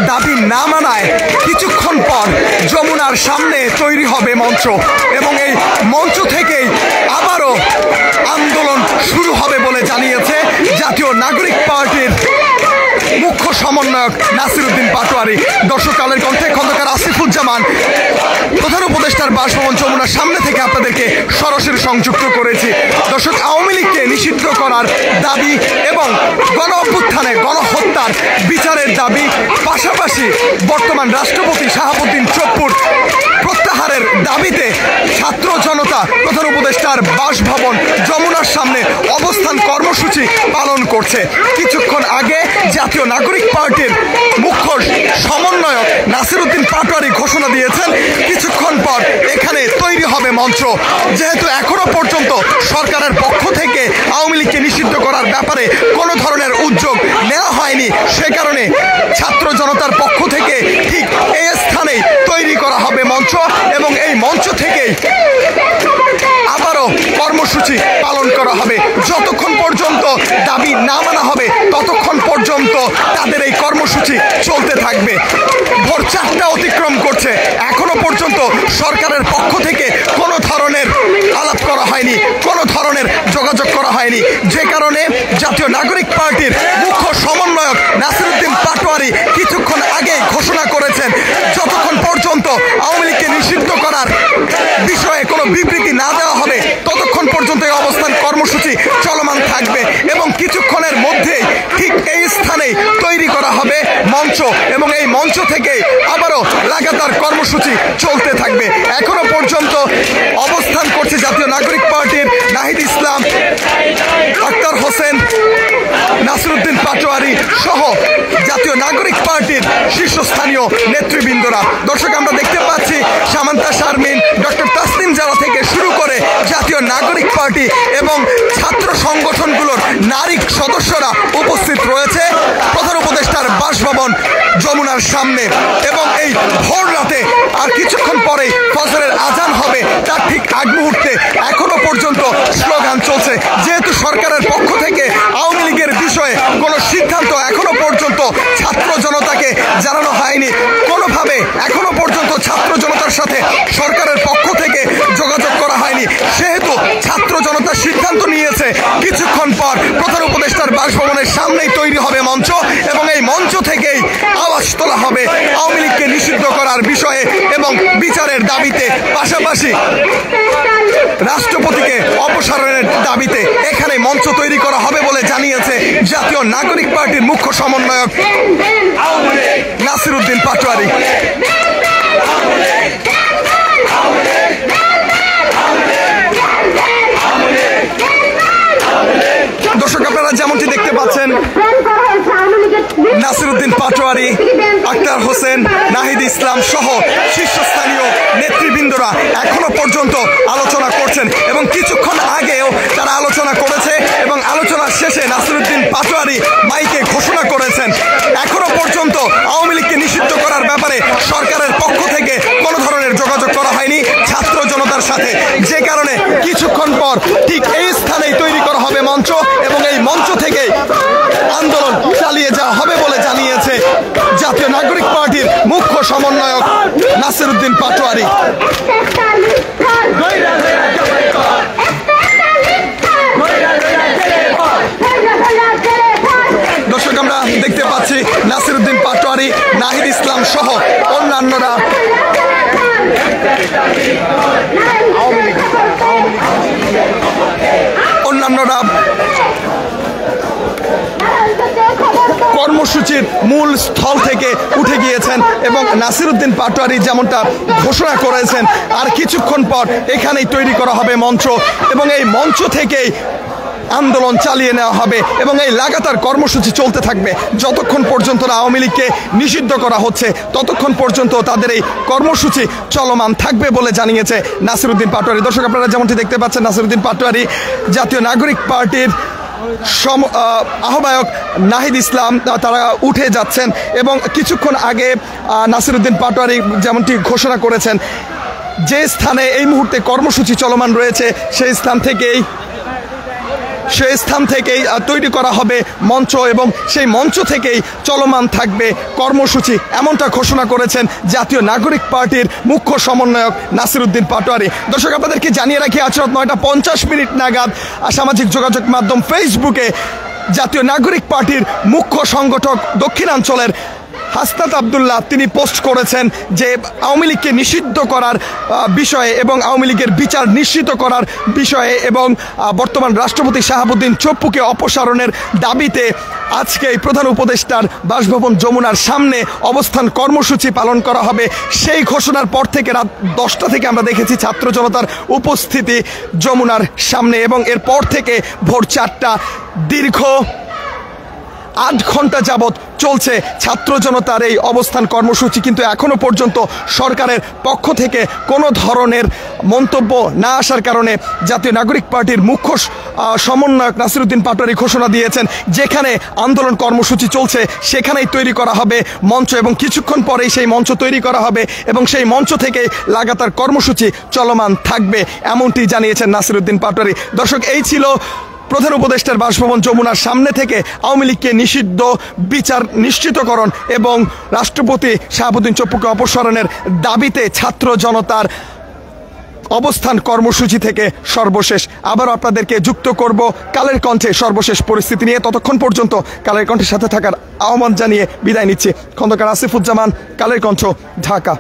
দাবি না মানায় কিছুক্ষণ পর যমুনার সামনে তৈরি হবে মঞ্চ এবং এই মঞ্চ থেকেই আবারও আন্দোলন শুরু হবে বলে জানিয়েছে জাতীয় নাগরিক পার্টির মুখ্য সমন্বয়ক নাসিরউদ্দিন পাটোয়ারি। দর্শক, কালের কণ্ঠে খন্দকার আসিফুজ্জামান প্রধান উপদেষ্টার বাসভবন যমুনার সামনে থেকে আপনাদেরকে সরাসরি সংযুক্ত করেছি। দর্শক, আওয়ামী লীগকে নিষিদ্ধ করার দাবি এবং গণ অভ্যুত্থানে গণহত্যার বিচারের দাবি, পাশাপাশি বর্তমান রাষ্ট্রপতি শাহাবুদ্দিন চপ্পুর প্রত্যাহারের দাবিতে ছাত্র জনতা প্রধান উপদেষ্টার বাসভবন যমুনার সামনে অবস্থান কর্মসূচি পালন করছে। কিছুক্ষণ আগে জাতীয় নাগরিক পার্টির মুখ্য সমন্বয়ক নাসিরউদ্দিন পাটোয়ারি ঘোষণা দিয়েছেন কিছুক্ষণ পর এখানে তৈরি হবে মঞ্চ। যেহেতু এখনো পর্যন্ত সরকারের পক্ষ থেকে আওয়ামী লীগকে নিষিদ্ধ করার ব্যাপারে কোনো ধরনের উদ্যোগ নেওয়া হয়নি, সে কারণে ছাত্র জনতার পক্ষ থেকে ঠিক এই স্থানেই তৈরি করা হবে মঞ্চ এবং এই মঞ্চ থেকেই আবারও কর্মসূচি পালন করা হবে। যতক্ষণ পর্যন্ত দাবি না মানা হবে ততক্ষণ পর্যন্ত তাদের এই কর্মসূচি চলতে থাকবে। ভোর 4টা অতিক্রম করছে, এখনো পর্যন্ত সরকারের পক্ষ থেকে কোনো ধরনের আলাপ করা হয়নি, কোনো ধরনের যোগাযোগ করা হয়নি, যে কারণে জাতীয় নাগরিক পার্টির মুখ্য সমন্বয়ক নাসিরউদ্দিন পাটোয়ারি কিছুক্ষণ আগে ঘোষণা করেছেন যতক্ষণ পর্যন্ত আওয়ামী লীগকে নিষিদ্ধ করার বিষয়ে কোনো বিবৃতি না দেওয়া হবে ততক্ষণ পর্যন্ত এই অবস্থান কর্মসূচি চলমান থাকবে এবং কিছুক্ষণের মধ্যেই ঠিক এই স্থানেই তৈরি করা হবে মঞ্চ এবং এই মঞ্চ থেকে আবারও লাগাতার কর্মসূচি চলতে থাকবে। এখনো পর্যন্ত অবস্থান করছে জাতীয় নাগরিক পার্টির নাহিদ ইসলাম, আক্তার হোসেন, নাসিরউদ্দিন পাটোয়ারি সহ জাতীয় নাগরিক পার্টির শীর্ষস্থানীয় নেতৃবৃন্দরা। দর্শক, আমরা দেখতে পাচ্ছি সামান্তা শারমিন, ডক্টর তাসনিম জারা থেকে শুরু করে জাতীয় নাগরিক পার্টি এবং ছাত্র সংগঠনগুলোর নারী সদস্যরা উপস্থিত রয়েছে প্রধান উপদেষ্টার বাসভবন যমুনার সামনে এবং এই ভোর রাতে আর কিছুক্ষণ পরে ফজরের আজান হবে তার ঠিক আগ মুহূর্তে এখনো পর্যন্ত স্লোগান চলছে। যেহেতু সরকারের পক্ষ থেকে আওয়ামী লীগের বিষয়ে কোনো সিদ্ধান্ত এখনো পর্যন্ত ছাত্র জনতাকে জানানো হয়নি, কোনোভাবে এখনো পর্যন্ত ছাত্র জনতার সাথে সরকারের পক্ষ থেকে যোগাযোগ করা হয়নি, সেহেতু ছাত্র জনতা সিদ্ধান্ত নিয়েছে কিছুক্ষণ পর প্রধান উপদেষ্টার বাসভবনের সামনেই তৈরি হবে মঞ্চ এবং এই মঞ্চ থেকেই আওয়াজ তোলা হবে আওয়ামী লীগকে নিষিদ্ধ করার বিষয়ে এবং বিচারের দাবিতে, পাশাপাশি রাষ্ট্রপতিকে অপসারণের দাবিতে এখানে মঞ্চ তৈরি করা হবে বলে জানিয়েছে জাতীয় নাগরিক পার্টির মুখ্য সমন্বয়ক নাসিরউদ্দিন পাটোয়ারি। দর্শক, আপনারা যেমনটি দেখতে পাচ্ছেন নাসিরউদ্দিন পাটোয়ারি, আক্তার হোসেন, নাহিদ ইসলাম সহ শীর্ষস্থানীয় নেতৃবৃন্দরা এখনো পর্যন্ত আলোচনা করছেন এবং কিছুক্ষণ আগেও তারা আলোচনা করেছে এবং আলোচনার শেষে নাসিরউদ্দিন পাটোয়ারি মাইকে ঘোষণা করেছেন এখনো পর্যন্ত আওয়ামী লীগকে নিষিদ্ধ করার ব্যাপারে সরকারের পক্ষ থেকে কোনো ধরনের যোগাযোগ করা হয়নি ছাত্র জনতার সাথে, যে কারণে কিছুক্ষণ পর ঠিক এই স্থানেই তৈরি করা হবে মঞ্চ এবং এই মঞ্চ থেকে আন্দোলন চালিয়ে যাওয়া হবে বলে জানিয়েছে জাতীয় নাগরিক পার্টির মুখ্য সমন্বয়ক নাসিরউদ্দিন পাটোয়ারি। দর্শক, আমরা দেখতে পাচ্ছি নাসিরউদ্দিন পাটোয়ারি, নাহিদ ইসলাম সহ অন্যান্যরা কর্মসূচির মূল স্থল থেকে উঠে গিয়েছেন এবং নাসিরউদ্দিন পাটোয়ারি যেমনটা ঘোষণা করেছেন আর কিছুক্ষণ পর এখানেই তৈরি করা হবে মঞ্চ এবং এই মঞ্চ থেকেই আন্দোলন চালিয়ে নেওয়া হবে এবং এই লাগাতার কর্মসূচি চলতে থাকবে যতক্ষণ পর্যন্ত না আওয়ামী লীগকে নিষিদ্ধ করা হচ্ছে ততক্ষণ পর্যন্ত তাদের এই কর্মসূচি চলমান থাকবে বলে জানিয়েছে নাসিরউদ্দিন পাটোয়ারি। দর্শক, আপনারা যেমনটি দেখতে পাচ্ছেন নাসিরউদ্দিন পাটোয়ারি, জাতীয় নাগরিক পার্টির আহ্বায়ক নাহিদ ইসলাম তারা উঠে যাচ্ছেন এবং কিছুক্ষণ আগে নাসিরউদ্দিন পাটোয়ারি যেমনটি ঘোষণা করেছেন যে স্থানে এই মুহূর্তে কর্মসূচি চলমান রয়েছে সেই স্থান থেকেই সেই স্থান থেকেই তৈরি করা হবে মঞ্চ এবং সেই মঞ্চ থেকেই চলমান থাকবে কর্মসূচি, এমনটা ঘোষণা করেছেন জাতীয় নাগরিক পার্টির মুখ্য সমন্বয়ক নাসিরউদ্দিন পাটোয়ারি। দর্শক, আপনাদেরকে জানিয়ে রাখি, আজ রাত 9:50 নাগাদ সামাজিক যোগাযোগ মাধ্যম ফেসবুকে জাতীয় নাগরিক পার্টির মুখ্য সংগঠক দক্ষিণাঞ্চলের হাসনাত আবদুল্লাহ তিনি পোস্ট করেছেন যে আওয়ামী লীগকে নিষিদ্ধ করার বিষয়ে এবং আওয়ামী লীগের বিচার নিশ্চিত করার বিষয়ে এবং বর্তমান রাষ্ট্রপতি শাহাবুদ্দিন চপ্পুকে অপসারণের দাবিতে আজকে এই প্রধান উপদেষ্টার বাসভবন যমুনার সামনে অবস্থান কর্মসূচি পালন করা হবে। সেই ঘোষণার পর থেকে রাত 10টা থেকে আমরা দেখেছি ছাত্র জনতার উপস্থিতি যমুনার সামনে এবং এরপর থেকে ভোর 4টা দীর্ঘ 8 ঘন্টা যাবৎ চলছে ছাত্র জনতার এই অবস্থান কর্মসূচি, কিন্তু এখনো পর্যন্ত সরকারের পক্ষ থেকে কোনো ধরনের মন্তব্য না আসার কারণে জাতীয় নাগরিক পার্টির মুখ্য সমন্বয়ক নাসিরউদ্দিন পাটোয়ারি ঘোষণা দিয়েছেন যেখানে আন্দোলন কর্মসূচি চলছে সেখানেই তৈরি করা হবে মঞ্চ এবং কিছুক্ষণ পরেই সেই মঞ্চ তৈরি করা হবে এবং সেই মঞ্চ থেকে লাগাতার কর্মসূচি চলমান থাকবে, এমনটি জানিয়েছেন নাসিরউদ্দিন পাটোয়ারি। দর্শক, এই ছিল প্রধান উপদেষ্টার বাসভবন যমুনার সামনে থেকে আওয়ামী লীগকে নিষিদ্ধ, বিচার নিশ্চিতকরণ এবং রাষ্ট্রপতি শাহাবুদ্দিন চপ্পুকে অপসারণের দাবিতে ছাত্র জনতার অবস্থান কর্মসূচি থেকে সর্বশেষ। আবার আপনাদেরকে যুক্ত করব কালের কণ্ঠে সর্বশেষ পরিস্থিতি নিয়ে। ততক্ষণ পর্যন্ত কালের কণ্ঠের সাথে থাকার আহ্বান জানিয়ে বিদায় নিচ্ছি। খন্দকার আসিফুজ্জামান, কালের কণ্ঠ, ঢাকা।